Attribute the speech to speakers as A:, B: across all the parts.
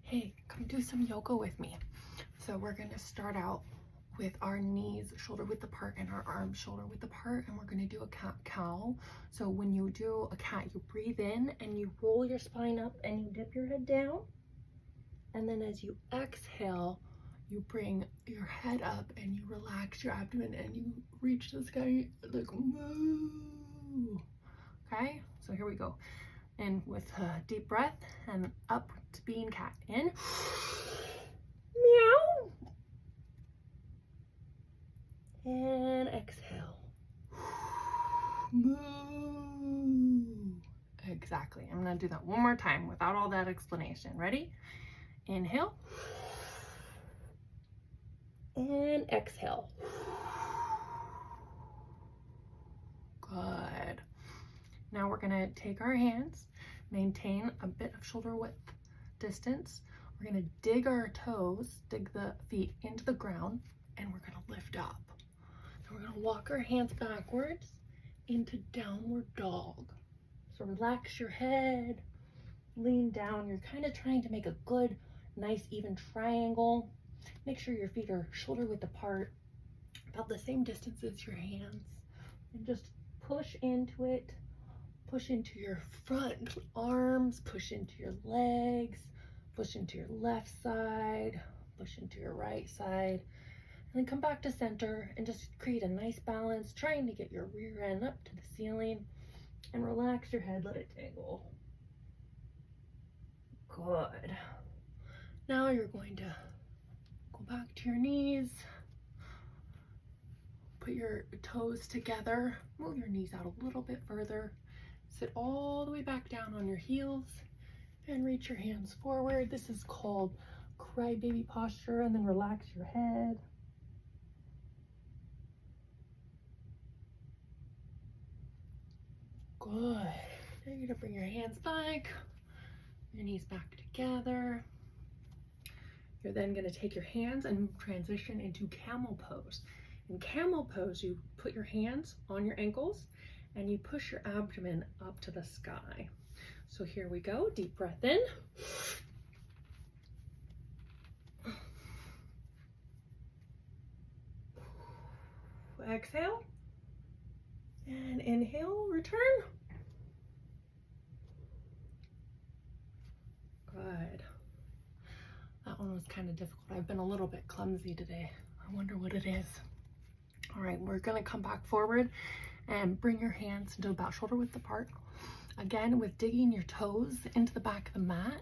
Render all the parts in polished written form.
A: Hey, come do some yoga with me. So we're gonna start out with our knees shoulder width apart and our arms shoulder width apart, and we're gonna do a cat-cow. So when you do a cat, you breathe in and you roll your spine up and you dip your head down. And then as you exhale, you bring your head up and you relax your abdomen and you reach the sky like moo. Okay, so here we go. And with a deep breath and up to being cat. In. Meow. And exhale. Moo. Exactly. I'm going to do that one more time without all that explanation. Ready? Inhale. And exhale. Good. Now we're going to take our hands, maintain a bit of shoulder width distance. We're going to dig our toes, dig the feet into the ground, and we're going to lift up. So we're going to walk our hands backwards into downward dog. So relax your head, lean down. You're kind of trying to make a good, nice, even triangle. Make sure your feet are shoulder width apart, about the same distance as your hands, and just push into it. Push into your front arms, push into your legs, push into your left side, push into your right side, and then come back to center and just create a nice balance, trying to get your rear end up to the ceiling, and relax your head, let it dangle. Good. Now you're going to go back to your knees, put your toes together, move your knees out a little bit further, sit all the way back down on your heels and reach your hands forward. This is called crybaby posture, and then relax your head. Good. Now you're gonna bring your hands back, your knees back together. You're then gonna take your hands and transition into camel pose. In camel pose, you put your hands on your ankles and you push your abdomen up to the sky. So here we go, deep breath in. Exhale. And inhale, return. Good. That one was kind of difficult. I've been a little bit clumsy today. I wonder what it is. All right, we're gonna come back forward and bring your hands into about shoulder width apart. Again, with digging your toes into the back of the mat,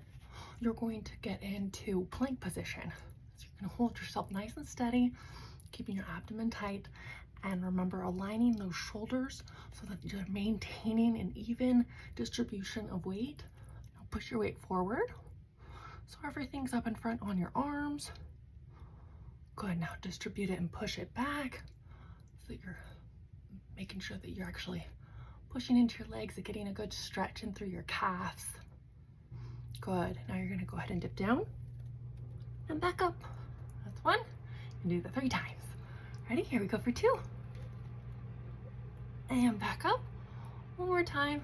A: you're going to get into plank position. So you're gonna hold yourself nice and steady, keeping your abdomen tight, and remember aligning those shoulders so that you're maintaining an even distribution of weight. Now push your weight forward so everything's up in front on your arms. Good, now distribute it and push it back so that you're making sure that you're actually pushing into your legs and getting a good stretch in through your calves. Good. Now you're gonna go ahead and dip down and back up. That's one. And do that 3 times. Ready? Here we go for 2. And back up. One more time.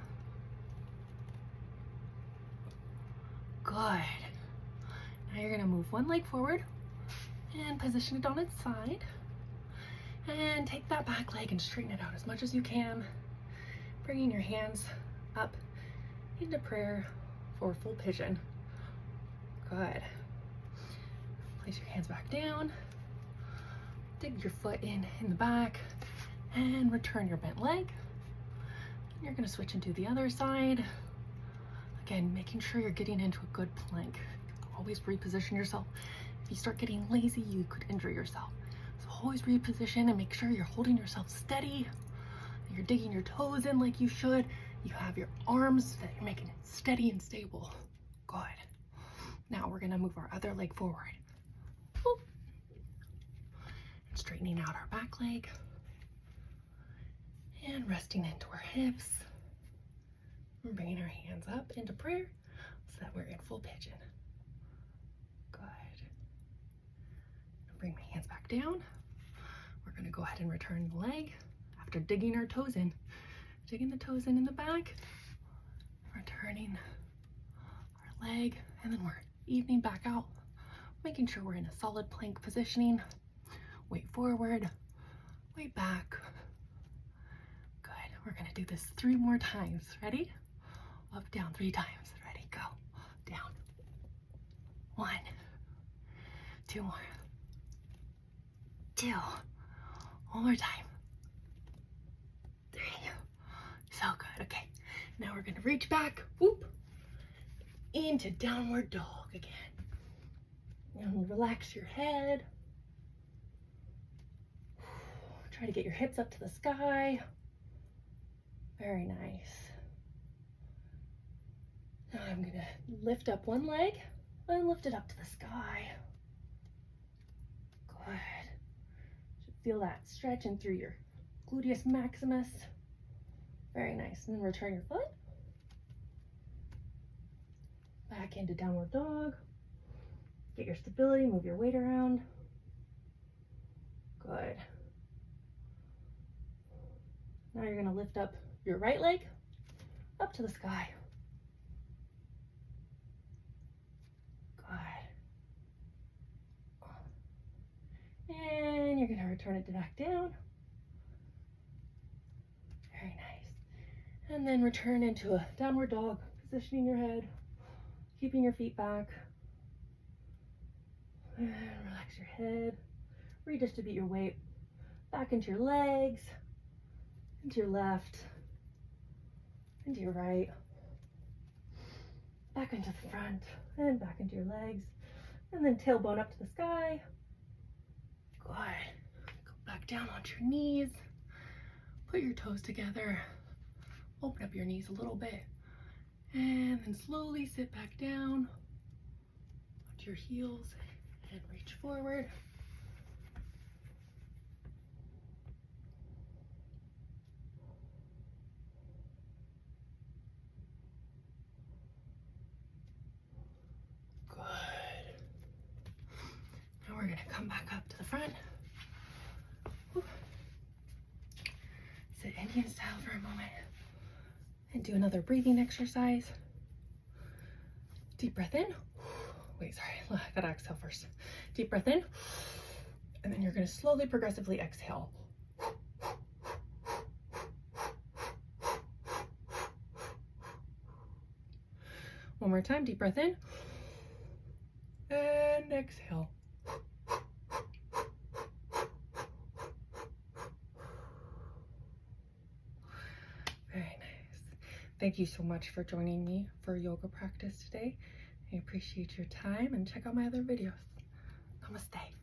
A: Good. Now you're gonna move one leg forward and position it on its side. And take that back leg and straighten it out as much as you can, bringing your hands up into prayer for full pigeon. Good. Place your hands back down, dig your foot in the back, and return your bent leg. You're gonna switch into the other side. Again, making sure you're getting into a good plank. Always reposition yourself. If you start getting lazy, you could injure yourself. Always reposition and make sure you're holding yourself steady. You're digging your toes in like you should. You have your arms that you're making it steady and stable. Good. Now we're gonna move our other leg forward. Boop. And straightening out our back leg. And resting into our hips. And bringing our hands up into prayer so that we're in full pigeon. Good. Bring my hands back down. We're gonna go ahead and return the leg after digging our toes in. Digging the toes in the back, returning our leg, and then we're evening back out, making sure we're in a solid plank positioning. Weight forward, weight back. Good. We're gonna do this 3 more times. Ready? Up, down 3 times. Ready, go. Down. 1, 2 more. 2. One more time. 3. So good. Okay. Now we're gonna reach back, whoop, into downward dog again. And relax your head. Try to get your hips up to the sky. Very nice. Now I'm gonna lift up one leg and lift it up to the sky. Good. Should feel that stretching through your gluteus maximus. Very nice. And then return your foot. Back into downward dog. Get your stability, move your weight around. Good. Now you're gonna lift up your right leg up to the sky. Good. And you're gonna return it back down. Very nice. And then return into a downward dog, positioning your head, keeping your feet back. And relax your head. Redistribute your weight back into your legs, into your left, into your right, back into the front, and back into your legs. And then tailbone up to the sky. Good. Go back down onto your knees. Put your toes together. Open up your knees a little bit. And then slowly sit back down onto your heels and reach forward. Good. Now we're gonna come back up to the front. Whew. Sit Indian style for a moment and do another breathing exercise. Deep breath in. Wait, sorry, I gotta exhale first. Deep breath in, and then you're gonna slowly, progressively exhale. One more time, deep breath in, and exhale. Very nice. Thank you so much for joining me for yoga practice today. I appreciate your time, and check out my other videos. Namaste.